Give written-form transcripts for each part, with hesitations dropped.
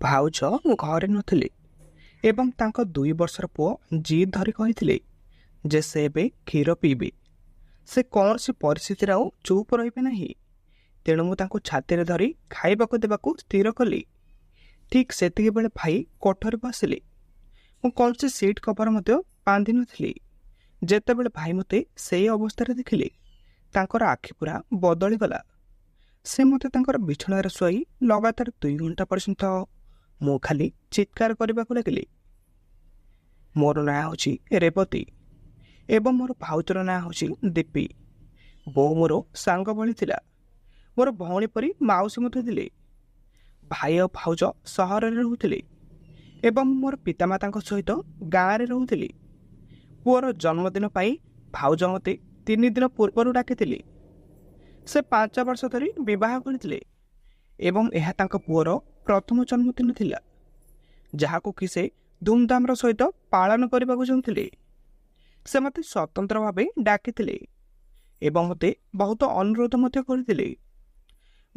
ଭାଉଜ ଘରେ ନଥିଲେ ଏବଂ ତାଙ୍କ 2 ବର୍ଷର ପୁଅ ଜିଦ୍ ଧରି କହିଥିଲେ ଯେ ସେ ଏବେ କ୍ଷୀର ପିଇବେ। ସେ କୌଣସି ପରିସ୍ଥିତିରେ ଆଉ ଚୁପ୍ ରହିବେ ନାହିଁ। ତେଣୁ ମୁଁ ତାଙ୍କୁ ଛାତିରେ ଧରି ଖାଇବାକୁ ଦେବାକୁ ସ୍ଥିର କଲି। ଠିକ୍ ସେତିକିବେଳେ ଭାଇ କୋଠରୀକୁ ଆସିଲେ। ମୁଁ କୌଣସି ସିଟ୍ କଭର ମଧ୍ୟ ବାନ୍ଧିନଥିଲି। ଯେତେବେଳେ ଭାଇ ମୋତେ ସେଇ ଅବସ୍ଥାରେ ଦେଖିଲେ, ତାଙ୍କର ଆଖି ପୁରା ବଦଳିଗଲା। ସେ ମୋତେ ତାଙ୍କର ବିଛଣାରେ ଶୁଆଇ ଲଗାତାର 2 ଘଣ୍ଟା ପର୍ଯ୍ୟନ୍ତ ମୁଁ ଖାଲି ଚିତ୍କାର କରିବାକୁ ଲାଗିଲି। ମୋର ନାଁ ହେଉଛି ରେବତୀ ଏବଂ ମୋର ଭାଉଜର ନାଁ ହେଉଛି ଦୀପି। ବୋଉ ମୋର ସାଙ୍ଗ ଭଳି ଥିଲା। ମୋର ଭଉଣୀ ପରି ମାଉସୀ ମଧ୍ୟ ଥିଲେ। ଭାଇ ଆଉ ଭାଉଜ ସହରରେ ରହୁଥିଲେ ଏବଂ ମୋର ପିତାମାତାଙ୍କ ସହିତ ଗାଁରେ ରହୁଥିଲି। ପୁଅର ଜନ୍ମଦିନ ପାଇଁ ଭାଉଜ ମୋତେ 3 ଦିନ ପୂର୍ବରୁ ଡାକିଥିଲେ। ସେ 5 ବର୍ଷ ଧରି ବିବାହ କରିଥିଲେ ଏବଂ ଏହା ତାଙ୍କ ପୁଅର ପ୍ରଥମ ଜନ୍ମଦିନ ଥିଲା, ଯାହାକୁ କି ସେ ଧୁମଧାମର ସହିତ ପାଳନ କରିବାକୁ ଚାହୁଁଥିଲେ। ସେ ମୋତେ ସ୍ୱତନ୍ତ୍ର ଭାବେ ଡାକିଥିଲେ ଏବଂ ମୋତେ ବହୁତ ଅନୁରୋଧ ମଧ୍ୟ କରିଥିଲେ।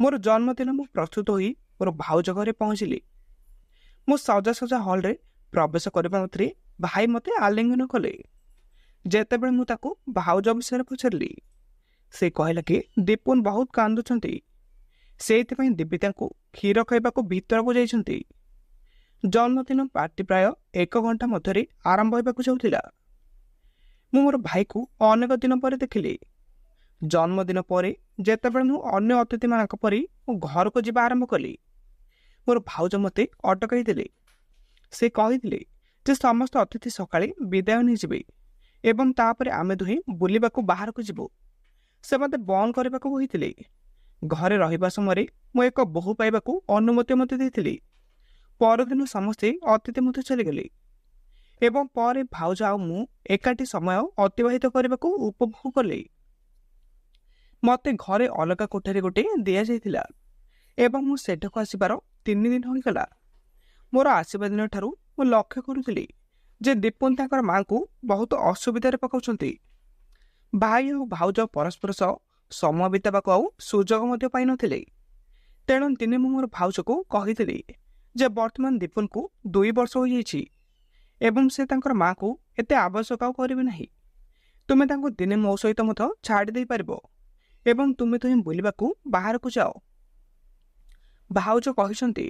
ମୋର ଜନ୍ମଦିନ ମୁଁ ପ୍ରସ୍ତୁତ ହୋଇ ମୋର ଭାଉଜ ଘରେ ପହଞ୍ଚିଲି। ମୁଁ ସଜାସଜା ହଲ୍ରେ ପ୍ରବେଶ କରିବା ମାତ୍ରେ ଭାଇ ମୋତେ ଆଲିଙ୍ଗନ କଲେ। ଯେତେବେଳେ ମୁଁ ତାକୁ ଭାଉଜ ବିଷୟରେ ପଚାରିଲି, ସେ କହିଲା କି ଦୀପୁନ ବହୁତ କାନ୍ଦୁଛନ୍ତି, ସେଇଥିପାଇଁ ଦିବି ତାଙ୍କୁ କ୍ଷୀର ଖାଇବାକୁ ଭିତରକୁ ଯାଇଛନ୍ତି। ଜନ୍ମଦିନ ପାର୍ଟି ପ୍ରାୟ 1 ଘଣ୍ଟା ମଧ୍ୟରେ ଆରମ୍ଭ ହେବାକୁ ଯାଉଥିଲା। ମୁଁ ମୋର ଭାଇକୁ ଅନେକ ଦିନ ପରେ ଦେଖିଲି। ଜନ୍ମଦିନ ପରେ ଯେତେବେଳେ ମୁଁ ଅନ୍ୟ ଅତିଥିମାନଙ୍କ ପରି ମୋ ଘରକୁ ଯିବା ଆରମ୍ଭ କଲି, ମୋର ଭାଉଜ ମୋତେ ଅଟକାଇ ଦେଲେ। ସେ କହିଥିଲେ ଯେ ସମସ୍ତ ଅତିଥି ସକାଳେ ବିଦାୟ ନେଇଯିବେ ଏବଂ ତାପରେ ଆମେ ଦୁହେଁ ବୁଲିବାକୁ ବାହାରକୁ ଯିବୁ। ସେ ମୋତେ ବନ୍ଦ କରିବାକୁ କହିଥିଲେ। ଘରେ ରହିବା ସମୟରେ ମୁଁ ଏକ ବୋହୂ ପାଇବାକୁ ଅନୁମତି ମୋତେ ଦେଇଥିଲି। ପରଦିନ ସମସ୍ତେ ଅତିଥି ମଧ୍ୟ ଚାଲିଗଲେ ଏବଂ ପରେ ଭାଉଜ ଆଉ ମୁଁ ଏକାଠି ସମୟ ଅତିବାହିତ କରିବାକୁ ଉପଭୋଗ କଲେ। ମୋତେ ଘରେ ଅଲଗା କୋଠରୀ ଗୋଟେ ଦିଆଯାଇଥିଲା ଏବଂ ମୁଁ ସେଠାକୁ ଆସିବାର 3 ଦିନ ହୋଇଗଲା। ମୋର ଆସିବା ଦିନଠାରୁ ମୁଁ ଲକ୍ଷ୍ୟ କରୁଥିଲି ଯେ ଦୀପୁନ ତାଙ୍କର ମାଆଙ୍କୁ ବହୁତ ଅସୁବିଧାରେ ପକାଉଛନ୍ତି। ଭାଇ ଆଉ ଭାଉଜ ପରସ୍ପର ସହ ସମୟ ବିତାବାକୁ ଆଉ ସୁଯୋଗ ମଧ୍ୟ ପାଇନଥିଲେ। ତେଣୁ ଦିନେ ମୁଁ ମୋର ଭାଉଜକୁ କହିଥିଲି ଯେ ବର୍ତ୍ତମାନ ଦୀପୁନକୁ 2 ବର୍ଷ ହୋଇଯାଇଛି ଏବଂ ସେ ତାଙ୍କର ମାଆକୁ ଏତେ ଆବଶ୍ୟକ ଆଉ କରିବେ ନାହିଁ। ତୁମେ ତାଙ୍କୁ ଦିନେ ମୋ ସହିତ ମଧ୍ୟ ଛାଡ଼ି ଦେଇପାରିବ ଏବଂ ତୁମେ ଦୁହେଁ ବୁଲିବାକୁ ବାହାରକୁ ଯାଅ। ଭାଉଜ କହିଛନ୍ତି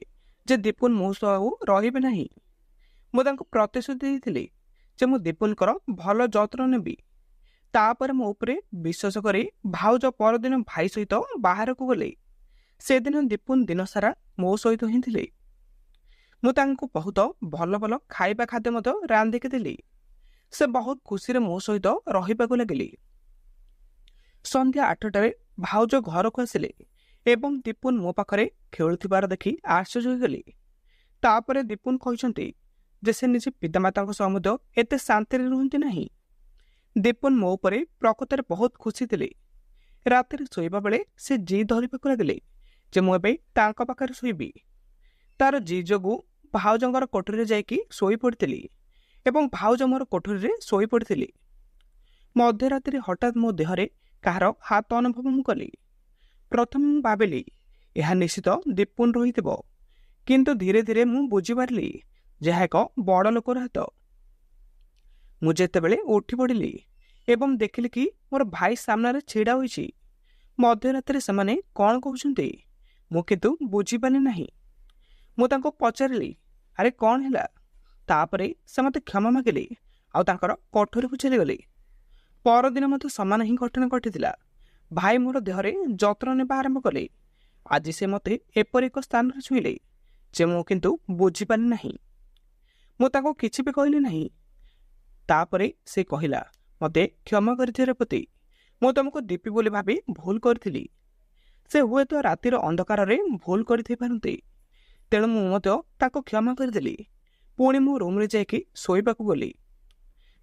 ଯେ ଦୀପୁନ ମୋ ସହ ଆଉ ରହିବେ ନାହିଁ। ମୁଁ ତାଙ୍କୁ ପ୍ରତିଶ୍ରୁତି ଦେଇଥିଲି ଯେ ମୁଁ ଦୀପୁନଙ୍କର ଭଲ ଯତ୍ନ ନେବି। ତାପରେ ମୋ ଉପରେ ବିଶ୍ୱାସ କରି ଭାଉଜ ପରଦିନ ଭାଇ ସହିତ ବାହାରକୁ ଗଲେ। ସେଦିନ ଦୀପୁନ ଦିନସାରା ମୋ ସହିତ ହିଁ ଥିଲେ। ମୁଁ ତାଙ୍କୁ ବହୁତ ଭଲ ଭଲ ଖାଇବା ଖାଦ୍ୟ ମଧ୍ୟ ରାନ୍ଧିକି ଦେଲି। ସେ ବହୁତ ଖୁସିରେ ମୋ ସହିତ ରହିବାକୁ ଲାଗିଲେ। ସନ୍ଧ୍ୟା 8ଟାରେ ଭାଉଜ ଘରକୁ ଆସିଲେ ଏବଂ ଦୀପୁନ ମୋ ପାଖରେ ଖେଳୁଥିବାର ଦେଖି ଆଶ୍ଚର୍ଯ୍ୟ ହୋଇଗଲି। ତାପରେ ଦୀପୁନ କହିଛନ୍ତି ଯେ ସେ ନିଜେ ପିତାମାତାଙ୍କ ସହ ମଧ୍ୟ ଏତେ ଶାନ୍ତିରେ ରୁହନ୍ତି ନାହିଁ। ଦୀପୁନ ମୋ ଉପରେ ପ୍ରକୃତରେ ବହୁତ ଖୁସି ଥିଲେ। ରାତିରେ ଶୋଇବା ବେଳେ ସେ ଜିଦ୍ ଧରିବାକୁ ଲାଗିଲେ ଯେ ମୁଁ ଏବେ ତାଙ୍କ ପାଖରେ ଶୋଇବି। ତାର ଜିଦ୍ ଯୋଗୁଁ ଭାଉଜଙ୍କର କୋଠରୀରେ ଯାଇକି ଶୋଇପଡ଼ିଥିଲି ଏବଂ ଭାଉଜ ମୋର କୋଠରୀରେ ଶୋଇପଡ଼ିଥିଲି। ମଧ୍ୟରାତ୍ରି ହଠାତ୍ ମୋ ଦେହରେ କାହାର ହାତ ଅନୁଭବ ମୁଁ କଲି। ପ୍ରଥମେ ମୁଁ ଭାବିଲି ଏହା ନିଶ୍ଚିତ ଦୀପୁନ ରହିଥିବ, କିନ୍ତୁ ଧୀରେ ଧୀରେ ମୁଁ ବୁଝିପାରିଲି ଯେ ଏହା ଏକ ବଡ଼ ଲୋକର ହାତ। ମୁଁ ଯେତେବେଳେ ଉଠି ପଡ଼ିଲି ଏବଂ ଦେଖିଲି କି ମୋର ଭାଇ ସାମ୍ନାରେ ଛିଡ଼ା ହୋଇଛି। ମଧ୍ୟରାତ୍ରିରେ ସେମାନେ କ'ଣ କହୁଛନ୍ତି ମୁଁ କିନ୍ତୁ ବୁଝିପାରିଲି ନାହିଁ। ମୁଁ ତାଙ୍କୁ ପଚାରିଲି, ଆରେ କ'ଣ ହେଲା? ତାପରେ ସେ ମୋତେ କ୍ଷମା ମାଗିଲେ ଆଉ ତାଙ୍କର କୋଠରୀକୁ ଚାଲିଗଲେ। ପରଦିନ ମଧ୍ୟ ସମାନ ହିଁ ଘଟଣା ଘଟିଥିଲା। ଭାଇ ମୋର ଦେହରେ ଯତ୍ନ ନେବା ଆରମ୍ଭ କଲେ। ଆଜି ସେ ମୋତେ ଏପରି ଏକ ସ୍ଥାନରେ ଛୁଇଁଲେ ଯେ ମୁଁ କିନ୍ତୁ ବୁଝିପାରିଲି ନାହିଁ। ମୁଁ ତାଙ୍କୁ କିଛି ବି କହିଲି ନାହିଁ। ତାପରେ ସେ କହିଲା, ମୋତେ କ୍ଷମା କରିଦିଅ ରେବତୀ, ମୁଁ ତୁମକୁ ଦୀପି ବୋଲି ଭାବି ଭୁଲ କରିଥିଲି। ସେ ହୁଏତ ରାତିର ଅନ୍ଧକାରରେ ଭୁଲ କରିଥାଇପାରନ୍ତି, ତେଣୁ ମୁଁ ମଧ୍ୟ ତାକୁ କ୍ଷମା କରିଦେଲି। ପୁଣି ମୁଁ ରୁମ୍ରେ ଯାଇକି ଶୋଇବାକୁ ଗଲି।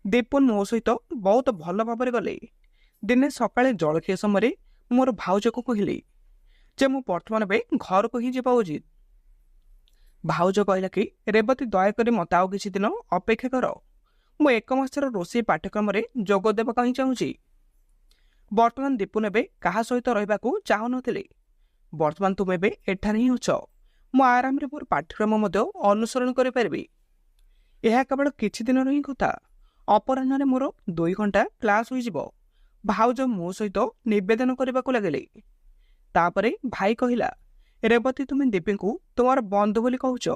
ଦୀପୁନ ମୋ ସହିତ ବହୁତ ଭଲ ଭାବରେ ଗଲେ। ଦିନେ ସକାଳେ ଜଳଖିଆ ସମୟରେ ମୋର ଭାଉଜକୁ କହିଲି ଯେ ମୁଁ ବର୍ତ୍ତମାନ ଏବେ ଘରକୁ ହିଁ ଯିବା ଉଚିତ। ଭାଉଜ କହିଲା କି ରେବତୀ ଦୟାକରି ମୋତେ ଆଉ କିଛି ଦିନ ଅପେକ୍ଷା କର। ମୁଁ 1 ମାସର ରୋଷେଇ ପାଠ୍ୟକ୍ରମରେ ଯୋଗ ଦେବାକୁ ହିଁ ଚାହୁଁଛି। ବର୍ତ୍ତମାନ ଦୀପୁନ ଏବେ କାହା ସହିତ ରହିବାକୁ ଚାହୁଁନଥିଲେ। ବର୍ତ୍ତମାନ ତୁମେ ଏବେ ଏଠାରେ ହିଁ ଅଛ। ମୁଁ ଆରାମରେ ମୋର ପାଠ୍ୟକ୍ରମ ମଧ୍ୟ ଅନୁସରଣ କରିପାରିବି। ଏହା କେବଳ କିଛି ଦିନର ହିଁ କଥା। ଅପରାହ୍ନରେ ମୋର 2 ଘଣ୍ଟା କ୍ଲାସ୍ ହୋଇଯିବ। ଭାଉଜ ମୋ ସହିତ ନିବେଦନ କରିବାକୁ ଲାଗିଲେ। ତାପରେ ଭାଇ କହିଲା, ରେବତୀ, ତୁମେ ଦୀପୀଙ୍କୁ ତୁମର ବନ୍ଧୁ ବୋଲି କହୁଛ,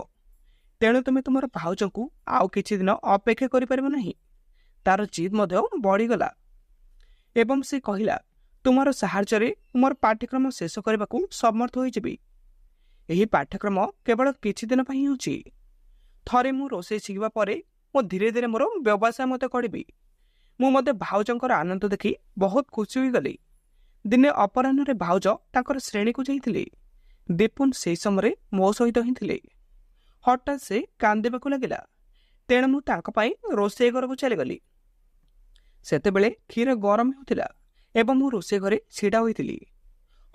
ତେଣୁ ତୁମେ ତୁମର ଭାଉଜଙ୍କୁ ଆଉ କିଛି ଦିନ ଅପେକ୍ଷା କରିପାରିବ ନାହିଁ। ତାର ଜିଦ୍ ମଧ୍ୟ ବଢ଼ିଗଲା ଏବଂ ସେ କହିଲା, ତୁମର ସାହାଯ୍ୟରେ ମୋର ପାଠ୍ୟକ୍ରମ ଶେଷ କରିବାକୁ ସମର୍ଥ ହୋଇଯିବି। ଏହି ପାଠ୍ୟକ୍ରମ କେବଳ କିଛି ଦିନ ପାଇଁ ହେଉଛି। ଥରେ ମୁଁ ରୋଷେଇ ଶିଖିବା ପରେ ମୁଁ ଧୀରେ ଧୀରେ ମୋର ବ୍ୟବସାୟ ମଧ୍ୟ କରିବି। ମୁଁ ମଧ୍ୟ ଭାଉଜଙ୍କର ଆନନ୍ଦ ଦେଖି ବହୁତ ଖୁସି ହୋଇଗଲି। ଦିନେ ଅପରାହ୍ନରେ ଭାଉଜ ତାଙ୍କର ଶ୍ରେଣୀକୁ ଯାଇଥିଲେ। ଦୀପୁନ ସେହି ସମୟରେ ମୋ ସହିତ ହିଁ ଥିଲେ। ହଠାତ୍ ସେ କାନ୍ଦିବାକୁ ଲାଗିଲା। ତେଣୁ ମୁଁ ତାଙ୍କ ପାଇଁ ରୋଷେଇ ଘରକୁ ଚାଲିଗଲି। ସେତେବେଳେ କ୍ଷୀର ଗରମ ହେଉଥିଲା ଏବଂ ମୁଁ ରୋଷେଇ ଘରେ ଛିଡ଼ା ହୋଇଥିଲି।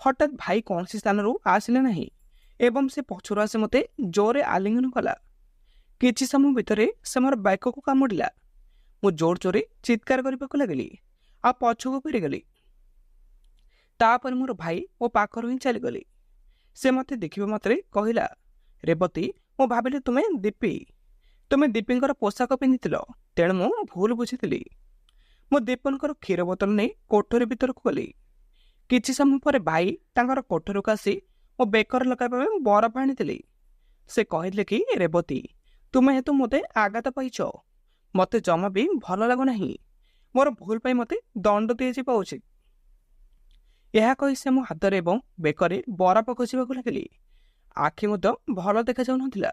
ହଠାତ୍ ଭାଇ କୌଣସି ସ୍ଥାନରୁ ଆସିଲେ ନାହିଁ ଏବଂ ସେ ପଛରୁ ଆସି ମୋତେ ଜୋରରେ ଆଲିଙ୍ଗନ କଲା। କିଛି ସମୟ ଭିତରେ ସେ ମୋର ବେକକୁ କାମୁଡ଼ିଲା। ମୁଁ ଜୋର ଜୋରରେ ଚିତ୍କାର କରିବାକୁ ଲାଗିଲି ଆଉ ପଛକୁ ଫେରିଗଲି। ତାପରେ ମୋର ଭାଇ ମୋ ପାଖରୁ ହିଁ ଚାଲିଗଲେ। ସେ ମୋତେ ଦେଖିବା ମାତ୍ରେ କହିଲା, ରେବତୀ, ମୁଁ ଭାବିଲି ତୁମେ ଦୀପୀ। ତୁମେ ଦୀପୀଙ୍କର ପୋଷାକ ପିନ୍ଧିଥିଲ, ତେଣୁ ମୁଁ ଭୁଲ ବୁଝିଥିଲି। ମୁଁ ଦୀପଙ୍କର କ୍ଷୀର ବୋତଲ ନେଇ କୋଠରୀ ଭିତରକୁ ଗଲି। କିଛି ସମୟ ପରେ ଭାଇ ତାଙ୍କର କୋଠରୀକୁ ଆସି ମୋ ବେକରେ ଲଗାଇବା ପାଇଁ ବରଫ ଆଣିଥିଲେ। ସେ କହିଥିଲେ କି, ରେବତୀ, ତୁମେ ହେତୁ ମୋତେ ଆଘାତ ପାଇଛ। ମୋତେ ଜମା ବି ଭଲ ଲାଗୁନାହିଁ। ମୋର ଭୁଲ ପାଇଁ ମୋତେ ଦଣ୍ଡ ଦିଆଯିବା ଉଚିତ। ଏହା କହି ସେ ମୋ ହାତରେ ଏବଂ ବେକରେ ବରଫ ଘଷିବାକୁ ଲାଗିଲେ। ଆଖି ମଧ୍ୟ ଭଲ ଦେଖାଯାଉନଥିଲା।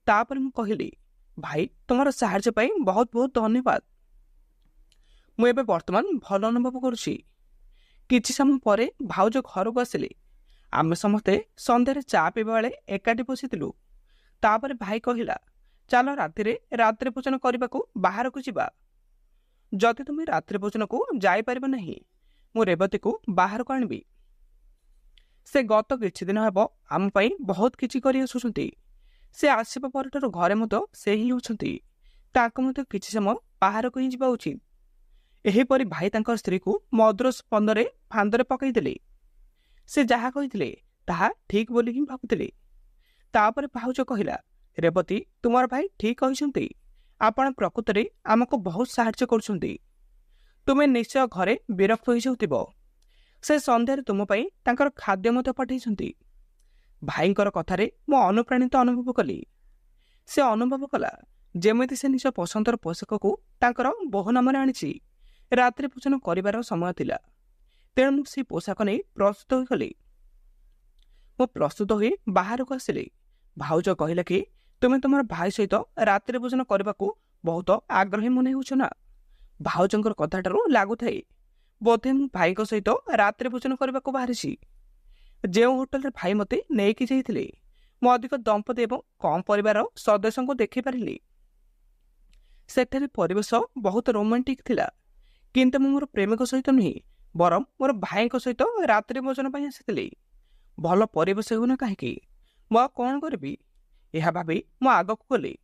ତାପରେ ମୁଁ କହିଲି, ଭାଇ, ତୁମର ସାହାଯ୍ୟ ପାଇଁ ବହୁତ ବହୁତ ଧନ୍ୟବାଦ। ମୁଁ ଏବେ ବର୍ତ୍ତମାନ ଭଲ ଅନୁଭବ କରୁଛି। କିଛି ସମୟ ପରେ ଭାଉଜ ଘରକୁ ଆସିଲେ। ଆମେ ସମସ୍ତେ ସନ୍ଧ୍ୟାରେ ଚା ପିଇବା ବେଳେ ଏକାଠି ବସିଥିଲୁ। ତାପରେ ଭାଇ କହିଲା, ଚାଲ ରାତିରେ ରାତ୍ରି ଭୋଜନ କରିବାକୁ ବାହାରକୁ ଯିବା। ଯଦି ତୁମେ ରାତ୍ରି ଭୋଜନକୁ ଯାଇପାରିବ ନାହିଁ, ମୁଁ ରେବତୀକୁ ବାହାରକୁ ଆଣିବି। ସେ ଗତ କିଛି ଦିନ ହେବ ଆମ ପାଇଁ ବହୁତ କିଛି କରି ଆସୁଛନ୍ତି। ସେ ଆସିବା ପରଠାରୁ ଘରେ ମଧ୍ୟ ସେ ହିଁ ଅଛନ୍ତି। ତାଙ୍କୁ ମଧ୍ୟ କିଛି ସମୟ ବାହାରକୁ ହିଁ ଯିବା ଉଚିତ। ଏହିପରି ଭାଇ ତାଙ୍କ ସ୍ତ୍ରୀକୁ ମଧୁର ସ୍ପନ୍ଦରେ ଫାନ୍ଦରେ ପକାଇଥିଲେ। ସେ ଯାହା କହିଥିଲେ ତାହା ଠିକ ବୋଲି ହିଁ ଭାବୁଥିଲେ। ତାପରେ ଭାଉଜ କହିଲା, ରେବତୀ, ତୁମର ଭାଇ ଠିକ କହିଛନ୍ତି। ଆପଣ ପ୍ରକୃତରେ ଆମକୁ ବହୁତ ସାହାଯ୍ୟ କରୁଛନ୍ତି। ତୁମେ ନିଶ୍ଚୟ ଘରେ ବିରକ୍ତ ହୋଇଯାଉଥିବ। ସେ ସନ୍ଧ୍ୟାରେ ତୁମ ପାଇଁ ତାଙ୍କର ଖାଦ୍ୟ ମଧ୍ୟ ପଠାଇଛନ୍ତି। ଭାଇଙ୍କର କଥାରେ ମୁଁ ଅନୁପ୍ରାଣିତ ଅନୁଭବ କଲି। ସେ ଅନୁଭବ କଲା ଯେମିତି ସେ ନିଜ ପସନ୍ଦର ପୋଷାକକୁ ତାଙ୍କର ବୋହୂ ନାମରେ ଆଣିଛି। ରାତ୍ରି ଭୋଜନ କରିବାର ସମୟ ଥିଲା, ତେଣୁ ମୁଁ ସେହି ପୋଷାକ ନେଇ ପ୍ରସ୍ତୁତ ହୋଇଗଲି। ମୁଁ ପ୍ରସ୍ତୁତ ହୋଇ ବାହାରକୁ ଆସିଲି। ଭାଉଜ କହିଲା କି, ତୁମେ ତୁମର ଭାଇ ସହିତ ରାତ୍ରି ଭୋଜନ କରିବାକୁ ବହୁତ ଆଗ୍ରହୀ ମନେ ହେଉଛ ନା? ଭାଉଜଙ୍କର କଥାଠାରୁ ଲାଗୁଥାଏ ବୋଧେ ମୁଁ ଭାଇଙ୍କ ସହିତ ରାତ୍ରି ଭୋଜନ କରିବାକୁ ବାହାରିଛି। ଯେଉଁ ହୋଟେଲରେ ଭାଇ ମୋତେ ନେଇକି ଯାଇଥିଲେ, ମୁଁ ଅଧିକ ଦମ୍ପତି ଏବଂ କମ୍ ପରିବାର ସଦସ୍ୟଙ୍କୁ ଦେଖିପାରିଲି। ସେଠାରେ ପରିବେଶ ବହୁତ ରୋମାଣ୍ଟିକ ଥିଲା। କିନ୍ତୁ ମୁଁ ମୋର ପ୍ରେମିକ ସହିତ ନୁହେଁ, ବରଂ ମୋର ଭାଇଙ୍କ ସହିତ ରାତ୍ରି ଭୋଜନ ପାଇଁ ଆସିଥିଲି। ଭଲ ପରିବେଶ ହେଉନା କାହିଁକି, ମୁଁ ଆଉ କ'ଣ କରିବି? ଏହା ଭାବି ମୁଁ ଆଗକୁ ଗଲି।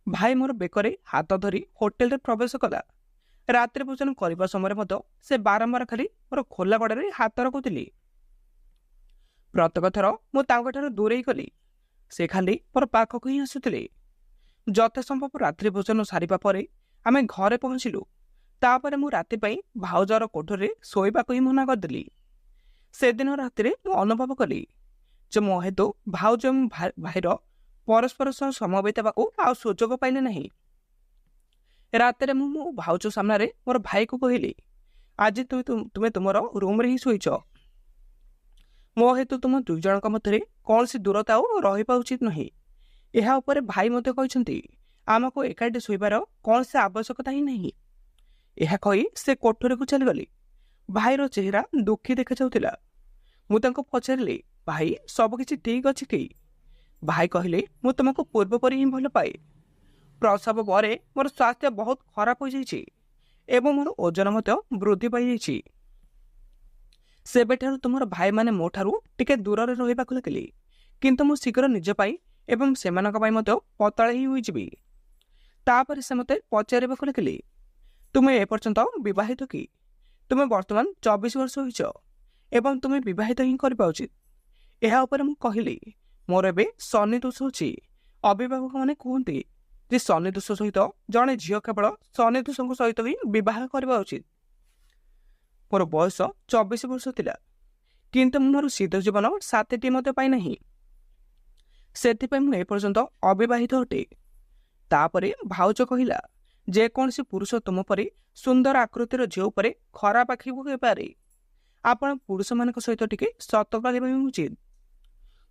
ଭାଇ ମୋର ବେକରେ ହାତ ଧରି ହୋଟେଲରେ ପ୍ରବେଶ କଲା। ରାତ୍ରି ଭୋଜନ କରିବା ସମୟରେ ମଧ୍ୟ ସେ ବାରମ୍ବାର ଖାଲି ମୋର ଖୋଲା ଗୋଡ଼ରେ ହାତ ରଖୁଥିଲି। ପ୍ରତ୍ୟେକ ଥର ମୁଁ ତାଙ୍କଠାରୁ ଦୂରେଇ ଗଲି। ସେ ଖାଲି ମୋର ପାଖକୁ ହିଁ ଆସୁଥିଲେ। ଯଥାସମ୍ଭବ ରାତ୍ରି ଭୋଜନ ସାରିବା ପରେ ଆମେ ଘରେ ପହଞ୍ଚିଲୁ। ତାପରେ ମୁଁ ରାତି ପାଇଁ ଭାଉଜର କୋଠରୀରେ ଶୋଇବାକୁ ହିଁ ମନା କରିଦେଲି। ସେଦିନ ରାତିରେ ମୁଁ ଅନୁଭବ କଲି ଯେ ମୋ ହେତୁ ଭାଉଜ ଏବଂ ଭାଇର ପରସ୍ପର ସହ ସମୟ ବିତାଇବାକୁ ଆଉ ସୁଯୋଗ ପାଇଲେ ନାହିଁ। ରାତିରେ ମୁଁ ମୋ ଭାଉଜ ସାମ୍ନାରେ ମୋର ଭାଇକୁ କହିଲି, ଆଜି ତୁମେ ତୁମର ରୁମ୍ରେ ହିଁ ଶୋଇଛ। ମୋ ହେତୁ ତୁମ ଦୁଇ ଜଣଙ୍କ ମଧ୍ୟରେ କୌଣସି ଦୂରତା ଆଉ ରହିବା ଉଚିତ ନୁହେଁ। ଏହା ଉପରେ ଭାଇ ମଧ୍ୟ କହିଛନ୍ତି ଆମକୁ ଏକାଠି ଶୋଇବାର କୌଣସି ଆବଶ୍ୟକତା ହିଁ ନାହିଁ। ଏହା କହି ସେ କୋଠରୀକୁ ଚାଲିଗଲି। ଭାଇର ଚେହେରା ଦୁଃଖୀ ଦେଖାଯାଉଥିଲା। ମୁଁ ତାଙ୍କୁ ପଚାରିଲି, ଭାଇ, ସବୁକିଛି ଠିକ୍ ଅଛି କି? ଭାଇ କହିଲେ, ମୁଁ ତୁମକୁ ପୂର୍ବ ପରି ହିଁ ଭଲ ପାଏ। ପ୍ରସବ ପରେ ମୋର ସ୍ୱାସ୍ଥ୍ୟ ବହୁତ ଖରାପ ହୋଇଯାଇଛି ଏବଂ ମୋର ଓଜନ ମଧ୍ୟ ବୃଦ୍ଧି ପାଇଯାଇଛି। ସେବେଠାରୁ ତୁମର ଭାଇମାନେ ମୋ ଠାରୁ ଟିକେ ଦୂରରେ ରହିବାକୁ ଲାଗିଲେ। କିନ୍ତୁ ମୁଁ ଶୀଘ୍ର ନିଜ ପାଇଁ ଏବଂ ସେମାନଙ୍କ ପାଇଁ ମଧ୍ୟ ପତଳା ହିଁ ହୋଇଯିବି। ତାପରେ ସେ ମୋତେ ପଚାରିବାକୁ ଲାଗିଲେ, ତୁମେ ଏପର୍ଯ୍ୟନ୍ତ ବିବାହିତ କି? ତୁମେ ବର୍ତ୍ତମାନ 24 ବର୍ଷ ହୋଇଛ ଏବଂ ତୁମେ ବିବାହିତ ହିଁ କରିବା ଉଚିତ। ଏହା ଉପରେ ମୁଁ କହିଲି, ମୋର ଏବେ ଶନି ଦୋଷ ଅଛି। ଅଭିଭାବକମାନେ କୁହନ୍ତି ଯେ ଶନି ଦୋଷ ସହିତ ଜଣେ ଝିଅ କେବଳ ଶନି ଦୋଷଙ୍କ ସହିତ ହିଁ ବିବାହ କରିବା ଉଚିତ। ମୋର ବୟସ 24 ବର୍ଷ ଥିଲା, କିନ୍ତୁ ମୁଁ ମୋର ସିଦ୍ଧ ଜୀବନ ସାଥିଟି ମଧ୍ୟ ପାଇନାହିଁ। ସେଥିପାଇଁ ମୁଁ ଏପର୍ଯ୍ୟନ୍ତ ଅବିବାହିତ ଅଟେ। ତାପରେ ଭାଉଜ କହିଲା, ଯେକୌଣସି ପୁରୁଷ ତୁମ ପରି ସୁନ୍ଦର ଆକୃତିର ଝିଅ ଉପରେ ଖରାପ ଆଖି ପକାଇପାରେ। ଆପଣ ପୁରୁଷମାନଙ୍କ ସହିତ ଟିକେ ସତର୍କ ହେବା ଉଚିତ।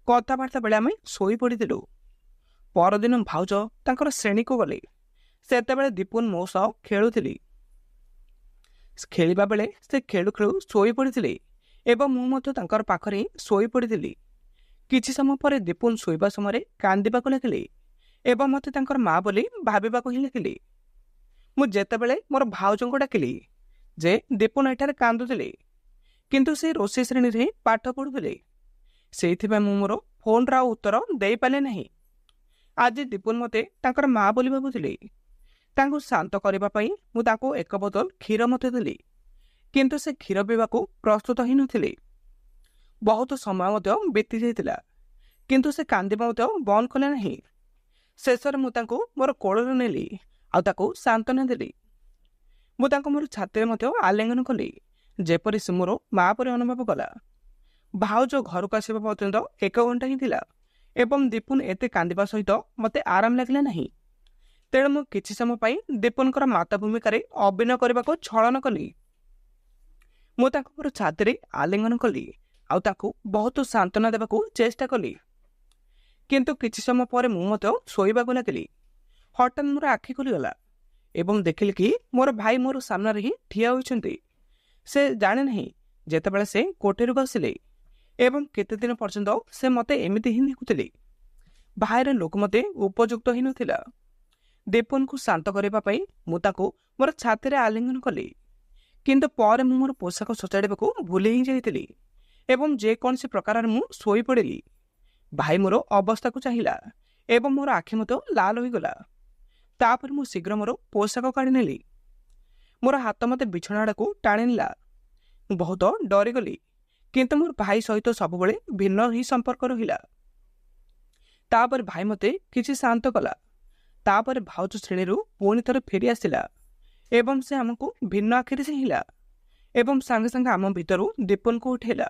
କଥାବାର୍ତ୍ତା ବେଳେ ଆମେ ଶୋଇପଡ଼ିଥିଲୁ। ପରଦିନ ଭାଉଜ ତାଙ୍କର ଶ୍ରେଣୀକୁ ଗଲେ। ସେତେବେଳେ ଦୀପୁନ ମୋ ସହ ଖେଳୁଥିଲି। ଖେଳିବା ବେଳେ ସେ ଖେଳୁ ଖେଳୁ ଶୋଇପଡ଼ିଥିଲେ ଏବଂ ମୁଁ ମଧ୍ୟ ତାଙ୍କର ପାଖରେ ଶୋଇପଡ଼ିଥିଲି। କିଛି ସମୟ ପରେ ଦୀପୁନ ଶୋଇବା ସମୟରେ କାନ୍ଦିବାକୁ ଲାଗିଲେ ଏବଂ ମୋତେ ତାଙ୍କର ମା ବୋଲି ଭାବିବାକୁ ହିଁ ଲାଗିଲେ। ମୁଁ ଯେତେବେଳେ ମୋର ଭାଉଜଙ୍କୁ ଡାକିଲି ଯେ ଦୀପୁନ ଏଠାରେ କାନ୍ଦୁଥିଲେ, କିନ୍ତୁ ସେ ରୋଷେଇ ଶ୍ରେଣୀରେ ହିଁ ପାଠ ପଢ଼ୁଥିଲେ, ସେଇଥିପାଇଁ ମୁଁ ମୋର ଫୋନ୍ର ଆଉ ଉତ୍ତର ଦେଇପାରିଲି ନାହିଁ। ଆଜି ଦୀପୁନ ମୋତେ ତାଙ୍କର ମା ବୋଲି ଭାବୁଥିଲେ। ତାଙ୍କୁ ଶାନ୍ତ କରିବା ପାଇଁ ମୁଁ ତାଙ୍କୁ 1 ବୋତଲ କ୍ଷୀର ମଧ୍ୟ ଦେଲି, କିନ୍ତୁ ସେ କ୍ଷୀର ପିଇବାକୁ ପ୍ରସ୍ତୁତ ହିଁ ନଥିଲେ। ବହୁତ ସମୟ ମଧ୍ୟ ବିତି ଯାଇଥିଲା, କିନ୍ତୁ ସେ କାନ୍ଦିବା ମଧ୍ୟ ବନ୍ଦ କଲେ ନାହିଁ। ଶେଷରେ ମୁଁ ତାଙ୍କୁ ମୋର କୋଳରେ ନେଲି ଆଉ ତାକୁ ସାନ୍ତ୍ୱନା ଦେଲି। ମୁଁ ତାଙ୍କୁ ମୋର ଛାତିରେ ମଧ୍ୟ ଆଲିଙ୍ଗନ କଲି, ଯେପରି ସେ ମୋର ମା ପରି ଅନୁଭବ କଲା। ଭାଉଜ ଘରକୁ ଆସିବା ପର୍ଯ୍ୟନ୍ତ 1 ଘଣ୍ଟା ହିଁ ଥିଲା ଏବଂ ଦୀପୁନ ଏତେ କାନ୍ଦିବା ସହିତ ମୋତେ ଆରାମ ଲାଗିଲା ନାହିଁ। ତେଣୁ ମୁଁ କିଛି ସମୟ ପାଇଁ ଦୀପୁନଙ୍କର ମାତା ଭୂମିକାରେ ଅଭିନୟ କରିବାକୁ ଛଳନ କଲି। ମୁଁ ତାଙ୍କୁ ମୋର ଛାତିରେ ଆଲିଙ୍ଗନ କଲି ଆଉ ତାକୁ ବହୁତ ସାନ୍ତ୍ୱନା ଦେବାକୁ ଚେଷ୍ଟା କଲି। କିନ୍ତୁ କିଛି ସମୟ ପରେ ମୁଁ ମଧ୍ୟ ଶୋଇବାକୁ ଲାଗିଲି। ହଠାତ୍ ମୋର ଆଖି ଖୋଲିଗଲା ଏବଂ ଦେଖିଲି କି ମୋର ଭାଇ ମୋର ସାମ୍ନାରେ ହିଁ ଠିଆ ହୋଇଛନ୍ତି। ସେ ଜାଣେ ନାହିଁ ଯେତେବେଳେ ସେ କୋଠରୀକୁ ଆସିଲେ ଏବଂ କେତେ ଦିନ ପର୍ଯ୍ୟନ୍ତ ସେ ମୋତେ ଏମିତି ହିଁ ଦେଖୁଥିଲେ। ଭାଇର ଲୋକ ମୋତେ ଉପଯୁକ୍ତ ହିଁ ନଥିଲା। ଦୀପୁନକୁ ଶାନ୍ତ କରିବା ପାଇଁ ମୁଁ ତାକୁ ମୋର ଛାତିରେ ଆଲିଙ୍ଗନ କଲି, କିନ୍ତୁ ପରେ ମୁଁ ମୋର ପୋଷାକ ସଜାଡ଼ିବାକୁ ଭୁଲି ହିଁ ଯାଇଥିଲି ଏବଂ ଯେକୌଣସି ପ୍ରକାରରେ ମୁଁ ଶୋଇପଡ଼ିଲି। ଭାଇ ମୋର ଅବସ୍ଥାକୁ ଚାହିଁଲା ଏବଂ ମୋର ଆଖି ମଧ୍ୟ ଲାଲ ହୋଇଗଲା। ତାପରେ ମୁଁ ଶୀଘ୍ର ମୋର ପୋଷାକ କାଢ଼ି ନେଲି। ମୋର ହାତ ମୋତେ ବିଛଣା ଆଡ଼କୁ ଟାଣି ନେଲା। ମୁଁ ବହୁତ ଡରିଗଲି, କିନ୍ତୁ ମୋର ଭାଇ ସହିତ ସବୁବେଳେ ଭିନ୍ନ ହିଁ ସମ୍ପର୍କ ରହିଲା। ତାପରେ ଭାଇ ମୋତେ କିଛି ଶାନ୍ତ କଲା। ତାପରେ ଭାଉଜ ଶ୍ରେଣୀରୁ ପୁଣି ଥରେ ଫେରି ଆସିଲା ଏବଂ ସେ ଆମକୁ ଭିନ୍ନ ଆଖିରେ ଚାହିଁଲା ଏବଂ ସାଙ୍ଗେ ସାଙ୍ଗେ ଆମ ଭିତରୁ ଦୀପୁନକୁ ଉଠେଇଲା।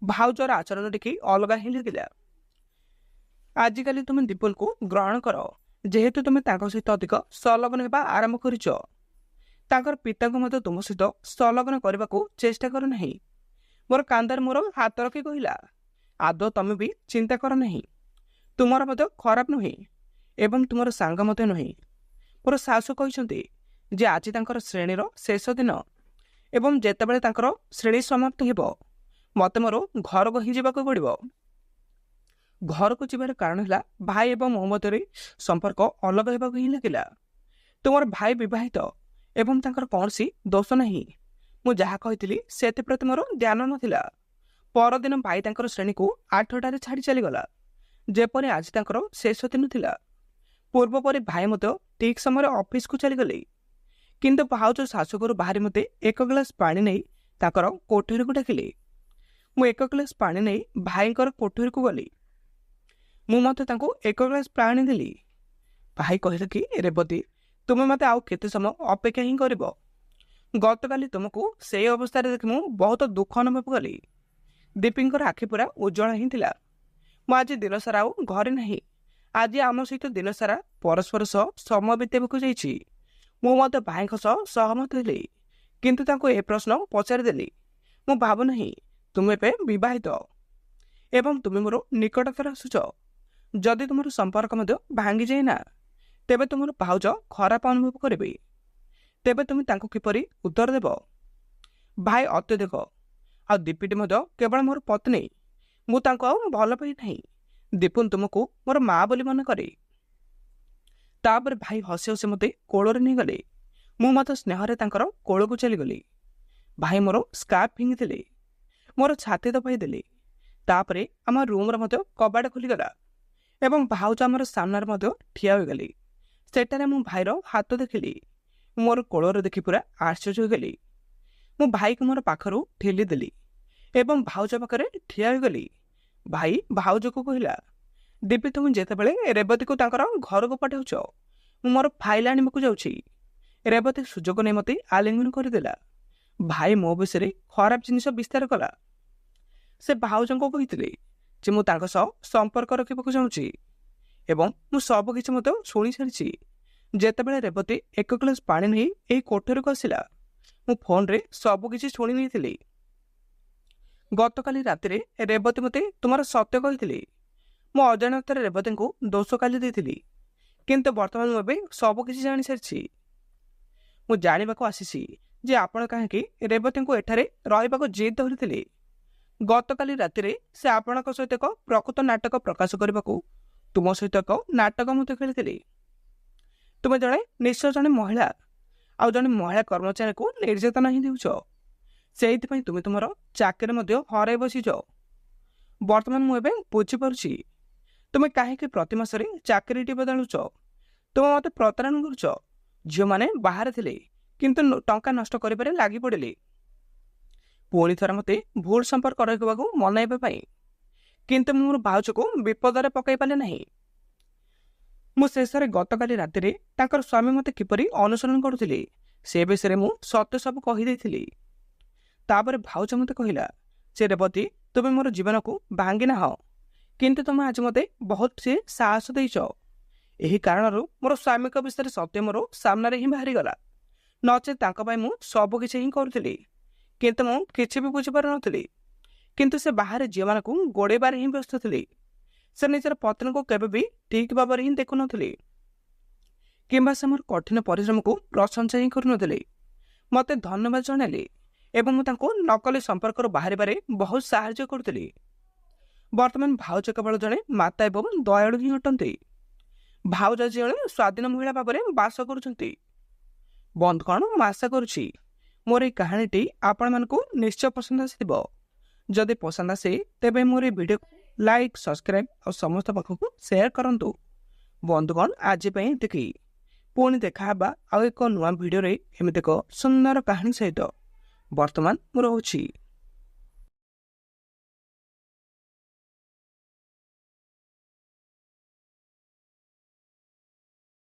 ଭାଉଜର ଆଚରଣ ଦେଖି ଅଲଗା ହିଁ ଲାଗିଲା। ଆଜିକାଲି ତୁମେ ଦୀପୁନକୁ ଗ୍ରହଣ କର, ଯେହେତୁ ତୁମେ ତାଙ୍କ ସହିତ ଅଧିକ ସଂଲଗ୍ନ ହେବା ଆରମ୍ଭ କରିଛ। ତାଙ୍କର ପିତାଙ୍କୁ ମଧ୍ୟ ତୁମ ସହିତ ସଂଲଗ୍ନ କରିବାକୁ ଚେଷ୍ଟା କର ନାହିଁ। ମୋର କାନ୍ଧରେ ମୋର ହାତ ରଖି କହିଲା, ଆଦୌ ତମେ ବି ଚିନ୍ତା କର ନାହିଁ। ତୁମର ମଧ୍ୟ ଖରାପ ନୁହେଁ ଏବଂ ତୁମର ସାଙ୍ଗ ମଧ୍ୟ ନୁହେଁ। ମୋର ଶାଶୁ କହିଛନ୍ତି ଯେ ଆଜି ତାଙ୍କର ଶ୍ରେଣୀର ଶେଷ ଦିନ ଏବଂ ଯେତେବେଳେ ତାଙ୍କର ଶ୍ରେଣୀ ସମାପ୍ତ ହେବ ମୋତେ ମୋର ଘରକୁ ହିଁ ଯିବାକୁ ପଡ଼ିବ। ଘରକୁ ଯିବାର କାରଣ ହେଲା ଭାଇ ଏବଂ ମୋ ମଧ୍ୟରେ ସମ୍ପର୍କ ଅଲଗା ହେବାକୁ ହିଁ ଲାଗିଲା। ତୁମର ଭାଇ ବିବାହିତ ଏବଂ ତାଙ୍କର କୌଣସି ଦୋଷ ନାହିଁ। ମୁଁ ଯାହା କହିଥିଲି ସେଥିପ୍ରତି ମୋର ଧ୍ୟାନ ନଥିଲା। ପରଦିନ ଭାଇ ତାଙ୍କର ଶ୍ରେଣୀକୁ 8ଟାରେ ଛାଡ଼ି ଚାଲିଗଲା, ଯେପରି ଆଜି ତାଙ୍କର ଶେଷ ଦିନ ଥିଲା। ପୂର୍ବ ପରି ଭାଇ ମଧ୍ୟ ଠିକ୍ ସମୟରେ ଅଫିସକୁ ଚାଲିଗଲେ, କିନ୍ତୁ ଭାଉଜ ଶାଶୁଘରୁ ବାହାରି ମୋତେ 1 ଗ୍ଲାସ ପାଣି ନେଇ ତାଙ୍କର କୋଠରୀକୁ ଡାକିଲେ। ମୁଁ 1 ଗ୍ଲାସ ପାଣି ନେଇ ଭାଇଙ୍କର କୋଠରୀକୁ ଗଲି। ମୁଁ ମଧ୍ୟ ତାଙ୍କୁ 1 ଗ୍ଲାସ ପାଣି ଦେଲି। ଭାଇ କହିଲେ କି, ରେବତୀ, ତୁମେ ମୋତେ ଆଉ କେତେ ସମୟ ଅପେକ୍ଷା ହିଁ କରିବ? ଗତକାଲି ତୁମକୁ ସେଇ ଅବସ୍ଥାରେ ଦେଖି ମୁଁ ବହୁତ ଦୁଃଖ ଅନୁଭବ କଲି। ଦୀପୀଙ୍କର ଆଖି ପୁରା ଉଜ୍ଜଳ ହିଁ ଥିଲା। ମୁଁ ଆଜି ଦିନସାରା ଆଉ ଘରେ ନାହିଁ। ଆଜି ଆମ ସହିତ ଦିନସାରା ପରସ୍ପର ସହ ସମୟ ବିତେଇବାକୁ ଯାଇଛି। ମୁଁ ମଧ୍ୟ ଭାଇଙ୍କ ସହ ସହମତ ହେଲି, କିନ୍ତୁ ତାଙ୍କୁ ଏ ପ୍ରଶ୍ନ ପଚାରିଦେଲି। ମୁଁ ଭାବୁନାହିଁ ତୁମେ ଏବେ ବିବାହିତ ଏବଂ ତୁମେ ମୋର ନିକଟତର ଆସୁଛ। ଯଦି ତୁମର ସମ୍ପର୍କ ମଧ୍ୟ ଭାଙ୍ଗିଯାଏ ନା, ତେବେ ତୁମର ଭାଉଜ ଖରାପ ଅନୁଭବ କରିବେ। ତେବେ ତୁମେ ତାଙ୍କୁ କିପରି ଉତ୍ତର ଦେବ? ଭାଇ ଅତ୍ୟଧିକ ଆଉ ଦୀପୀଟି ମଧ୍ୟ କେବଳ ମୋର ପତ୍ନୀ। ମୁଁ ତାଙ୍କୁ ଆଉ ଭଲ ପାଇ ନାହିଁ। ଦୀପୁନ ତୁମକୁ ମୋର ମା ବୋଲି ମନେ କରେ। ତାପରେ ଭାଇ ହସି ହସି ମୋତେ କୋଳରେ ନେଇଗଲେ। ମୁଁ ମଧ୍ୟ ସ୍ନେହରେ ତାଙ୍କର କୋଳକୁ ଚାଲିଗଲି। ଭାଇ ମୋର ସ୍କାର୍ଫ ଫିଙ୍ଗିଥିଲେ, ମୋର ଛାତି ଦବାଇ ଦେଲେ। ତାପରେ ଆମ ରୁମ୍ର ମଧ୍ୟ କବାଟ ଖୋଲିଗଲା ଏବଂ ଭାଉଜ ଆମର ସାମ୍ନାରେ ମଧ୍ୟ ଠିଆ ହୋଇଗଲି। ସେଠାରେ ମୁଁ ଭାଇର ହାତ ଦେଖିଲି। ମୋର କୋଳରେ ଦେଖି ପୁରା ଆଶ୍ଚର୍ଯ୍ୟ ହୋଇଗଲି। ମୁଁ ଭାଇକୁ ମୋର ପାଖରୁ ଠେଲିଦେଲି ଏବଂ ଭାଉଜ ପାଖରେ ଠିଆ ହୋଇଗଲି। ଭାଇ ଭାଉଜକୁ କହିଲା, ଦିବ୍ୟ ତୁମେ ଯେତେବେଳେ ରେବତୀକୁ ତାଙ୍କର ଘରକୁ ପଠାଉଛ, ମୁଁ ମୋର ଫାଇଲ ଆଣିବାକୁ ଯାଉଛି। ରେବତୀ ସୁଯୋଗ ନେଇ ମୋତେ ଆଲିଙ୍ଗନ କରିଦେଲା। ଭାଇ ମୋ ବିଷୟରେ ଖରାପ ଜିନିଷ ବିସ୍ତାର କଲା। ସେ ଭାଉଜଙ୍କୁ କହିଥିଲେ ଯେ ମୁଁ ତାଙ୍କ ସହ ସମ୍ପର୍କ ରଖିବାକୁ ଚାହୁଁଛି ଏବଂ ମୁଁ ସବୁ କିଛି ମଧ୍ୟ ଶୁଣି ସାରିଛି। ଯେତେବେଳେ ରେବତୀ 1 ଗ୍ଲାସ ପାଣି ନେଇ ଏହି କୋଠରୀକୁ ଆସିଲା, ମୁଁ ଫୋନରେ ସବୁ କିଛି ଶୁଣି ନେଇଥିଲି। ଗତକାଲି ରାତିରେ ରେବତୀ ମୋତେ ତୁମର ସତ୍ୟ କହିଥିଲି। ମୁଁ ଅଜାଣତରେ ରେବତୀଙ୍କୁ ଦୋଷ କାଲି ଦେଇଥିଲି, କିନ୍ତୁ ବର୍ତ୍ତମାନ ମୁଁ ଏବେ ସବୁ କିଛି ଜାଣିସାରିଛି। ମୁଁ ଜାଣିବାକୁ ଆସିଛି ଯେ ଆପଣ କାହିଁକି ରେବତୀଙ୍କୁ ଏଠାରେ ରହିବାକୁ ଜିଦ୍ ଧରିଥିଲେ। ଗତକାଲି ରାତିରେ ସେ ଆପଣଙ୍କ ସହିତ ଏକ ପ୍ରକୃତ ନାଟକ ପ୍ରକାଶ କରିବାକୁ ତୁମ ସହିତ ଏକ ନାଟକ ମଧ୍ୟ ଖେଳିଥିଲେ। ତୁମେ ନିଶ୍ଚୟ ଜଣେ ମହିଳା, ଆଉ ଜଣେ ମହିଳା କର୍ମଚାରୀକୁ ନିର୍ଯାତନା ହିଁ ଦେଉଛ। ସେଇଥିପାଇଁ ତୁମେ ତୁମର ଚାକିରି ମଧ୍ୟ ହରାଇ ବସିଛ। ବର୍ତ୍ତମାନ ମୁଁ ଏବେ ବୁଝିପାରୁଛି ତୁମେ କାହିଁକି ପ୍ରତି ମାସରେ ଚାକିରିଟି ବଦଳୁଛ। ତୁମେ ମୋତେ ପ୍ରତାରଣା କରୁଛ। ଝିଅମାନେ ବାହାରେ ଥିଲେ କିନ୍ତୁ ଟଙ୍କା ନଷ୍ଟ କରିବାରେ ଲାଗି ପଡ଼ିଲେ, ପୁଣି ଥରେ ମୋତେ ଭୁଲ ସମ୍ପର୍କ ରଖିବାକୁ ମନାଇବା ପାଇଁ। କିନ୍ତୁ ମୁଁ ମୋର ଭାଉଜକୁ ବିପଦରେ ପକାଇ ପାରିଲି ନାହିଁ। ମୁଁ ଶେଷରେ ଗତକାଲି ରାତିରେ ତାଙ୍କର ସ୍ୱାମୀ ମୋତେ କିପରି ଅନୁସରଣ କରୁଥିଲେ ସେ ବିଷୟରେ ମୁଁ ସତ୍ୟ ସବୁ କହିଦେଇଥିଲି। ତାପରେ ଭାଉଜ ମୋତେ କହିଲା ଯେ ରେବତୀ, ତୁମେ ମୋର ଜୀବନକୁ ଭାଙ୍ଗି ନାହଁ, କିନ୍ତୁ ତୁମେ ଆଜି ମୋତେ ବହୁତ ସାହସ ଦେଇଛ। ଏହି କାରଣରୁ ମୋର ସ୍ୱାମୀଙ୍କ ବିଷୟରେ ସତ୍ୟ ମୋର ସାମ୍ନାରେ ହିଁ ବାହାରିଗଲା। ନଚେତ୍ ତାଙ୍କ ପାଇଁ ମୁଁ ସବୁ କିଛି ହିଁ କରୁଥିଲି, କିନ୍ତୁ ମୁଁ କିଛି ବି ବୁଝିପାରୁନଥିଲି। କିନ୍ତୁ ସେ ବାହାରେ ଝିଅମାନଙ୍କୁ ଗୋଡ଼େଇବାରେ ହିଁ ବ୍ୟସ୍ତ ଥିଲେ। ସେ ନିଜର ପତ୍ନୀକୁ କେବେ ବି ଠିକ୍ ଭାବରେ ହିଁ ଦେଖୁନଥିଲେ, କିମ୍ବା ସେ ମୋର କଠିନ ପରିଶ୍ରମକୁ ପ୍ରଶଂସା ହିଁ କରୁନଥିଲେ। ମୋତେ ଧନ୍ୟବାଦ ଜଣାଇଲେ ଏବଂ ମୁଁ ତାଙ୍କୁ ନକଲି ସମ୍ପର୍କରୁ ବାହାରିବାରେ ବହୁତ ସାହାଯ୍ୟ କରୁଥିଲି। ବର୍ତ୍ତମାନ ଭାଉଜ କେବଳ ଜଣେ ମାତା ଏବଂ ଦୟାଳୁ ହିଁ ଅଟନ୍ତି। ଭାଉଜ ଜଣେ ସ୍ୱାଧୀନ ମହିଳା ଭାବରେ ବାସ କରୁଛନ୍ତି। ବନ୍ଧୁଗଣ, ମୁଁ ଆଶା କରୁଛି ମୋର ଏହି କାହାଣୀଟି ଆପଣମାନଙ୍କୁ ନିଶ୍ଚୟ ପସନ୍ଦ ଆସିଥିବ। ଯଦି ପସନ୍ଦ ଆସେ ତେବେ ମୋର ଏହି ଭିଡ଼ିଓ ଲାଇକ୍, ସବସ୍କ୍ରାଇବ୍ ଆଉ ସମସ୍ତ ପାଖକୁ ସେୟାର କରନ୍ତୁ। ବନ୍ଧୁଗଣ, ଆଜି ପାଇଁ ଏତିକି। ପୁଣି ଦେଖାହେବା ଆଉ ଏକ ନୂଆ ଭିଡ଼ିଓରେ ଏମିତି ଏକ ସୁନ୍ଦର କାହାଣୀ ସହିତ। ବର୍ତ୍ତମାନ ମୁଁ ରହୁଛି।